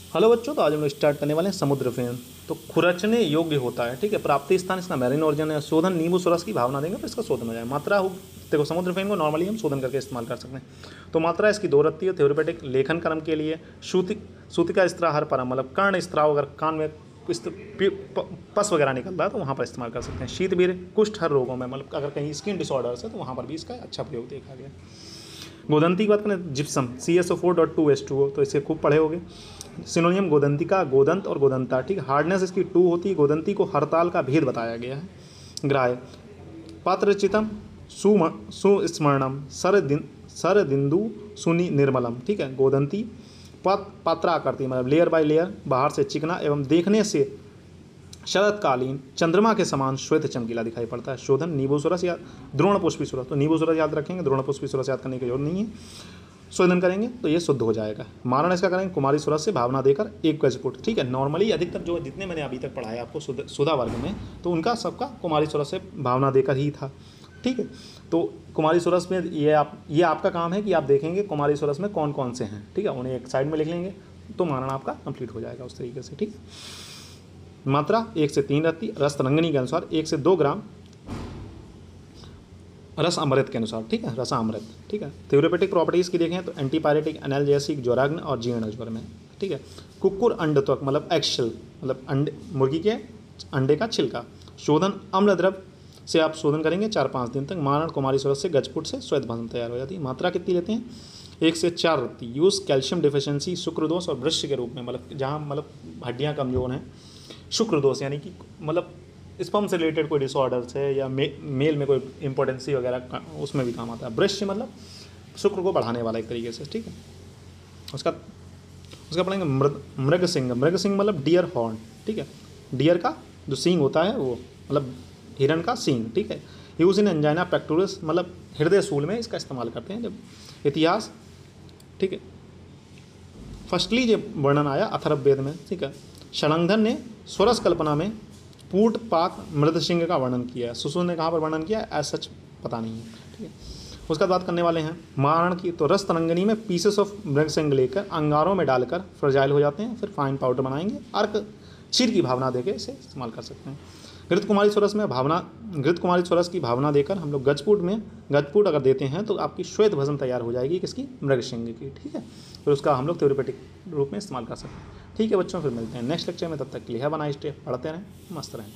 Hello बच्चों, तो आज हम लोग स्टार्ट करने वाले हैं समुद्र फेन। तो खुरचने योग्य होता है, ठीक है। प्राप्ति स्थान इसका मैरीन ओरिजिन है। शोधन नींबू सुरस की भावना देंगे तो इसका शोधन हो जाए। मात्रा हो, देखो समुद्र फेन को नॉर्मली हम शोधन करके इस्तेमाल कर सकते हैं। तो मात्रा इसकी 2 रत्ती है। थ्योरेटिक लेखन क्रम के लिए सूतिका स्त्रा हर परम, मतलब कर्ण स्त्राव, अगर कान में पस वगैरह निकल रहा है तो वहाँ पर इस्तेमाल कर सकते हैं। शीतवीर कुष्ठ हर रोगों में, मतलब अगर कहीं स्किन डिसऑर्डर्स है तो वहाँ पर भी इसका अच्छा प्रयोग देखा गया। गोदंती की बात करें, जिप्सम CSO4.2H2O, तो इसे खूब पढ़े होगे। सिनोनियम गोदंतिका, गोदंत और गोदंता, ठीक है। हार्डनेस इसकी 2 होती है। गोदंती को हड़ताल का भेद बताया गया है। ग्राह्य पात्रचितम सुस्मरणम सरदिंदु सुनि निर्मलम, ठीक है। गोदंती पात्रा आकृति, मतलब लेयर बाय लेयर, बाहर से चिकना एवं देखने से शरतकालीन चंद्रमा के समान श्वेत चमकीला दिखाई पड़ता है। शोधन नींबू सुरस या द्रोणपुष्पी सुरस, तो नींबू सुरस याद रखेंगे, द्रोणपुष्पी सुरस याद करने की जरूरत नहीं है। शोधन करेंगे तो ये शुद्ध हो जाएगा। मारण इसका करेंगे कुमारी सुरस से भावना देकर 1 गजपुट, ठीक है। नॉर्मली अधिकतर जो जितने मैंने अभी तक पढ़ाया आपको सुधा वर्ग में, तो उनका सबका कुमारी सुरस से भावना देकर ही था, ठीक है। तो कुमारी सुरस में ये आपका काम है कि आप देखेंगे कुमारी सुरस में कौन कौन से हैं, ठीक है। उन्हें एक साइड में लिख लेंगे तो मारण आपका कंप्लीट हो जाएगा उस तरीके से, ठीक है। मात्रा 1 से 3 रत्ती। रस तरंगनी के अनुसार 1 से 2 ग्राम। रस अमृत के अनुसार, ठीक है, रसा अमृत, ठीक है। थ्योरेटिक प्रॉपर्टीज़ की देखें तो एंटीपायरेटिक, एनाल्जेसिक, ज्वराग्न और जीर्ण ज्वर में, ठीक है। कुक्कुर अंड त्वक, मतलब एक्शल, मतलब अंडे, मुर्गी के अंडे का छिलका। शोधन अम्ल द्रव से आप शोधन करेंगे 4-5 दिन तक। मारण कुमारी सुरस से गजपुट से श्वेत भस्म तैयार हो जाती है। मात्रा कितनी लेते हैं? 1 से 4 रत्ती। यूज़ कैल्शियम डिफिशियंसी, शुक्र दोष और वृक्ष के रूप में, मतलब जहाँ मतलब हड्डियाँ कमजोर हैं। शुक्र दोष यानी कि मतलब स्पर्म से रिलेटेड कोई डिसऑर्डर्स है या मेल में कोई इम्पोर्टेंसी वगैरह, उसमें भी काम आता है। वृक्ष मतलब शुक्र को बढ़ाने वाला एक तरीके से, ठीक है। उसका पढ़ेंगे मृग सिंह। मृग सिंह मतलब डियर हॉर्न, ठीक है। डियर का जो सींग होता है वो, मतलब हिरण का सींग, ठीक है। यूज इन एंजाइना पेक्टोरस, मतलब हृदय सूल में इसका इस्तेमाल करते हैं। जब इतिहास, ठीक है। फर्स्टली ये वर्णन आया अथर्ववेद में, ठीक है। षडंगधर ने स्वरस कल्पना में पूट पाक मृदसिंह का वर्णन किया है। सुसु ने कहाँ पर वर्णन किया है, एज सच पता नहीं है, ठीक है। उसका बात करने वाले हैं मारण की। तो रस तरंगनी में पीसेस ऑफ मृगसिंह लेकर अंगारों में डालकर फ्रजाइल हो जाते हैं, फिर फाइन पाउडर बनाएंगे। अर्क चीर की भावना देकर इसे इस्तेमाल कर सकते हैं। घृत कुमारी सुरस की भावना देकर हम लोग गजपुट अगर देते हैं तो आपकी श्वेत भस्म तैयार हो जाएगी, किसकी? मृगसिंह की, ठीक है। फिर उसका हम लोग थ्योरेटिक रूप में इस्तेमाल कर सकते हैं, ठीक है बच्चों। फिर मिलते हैं नेक्स्ट लेक्चर में, तब तक के लिए हैव अ नाइस डे। पढ़ते रहें, मस्त रहें।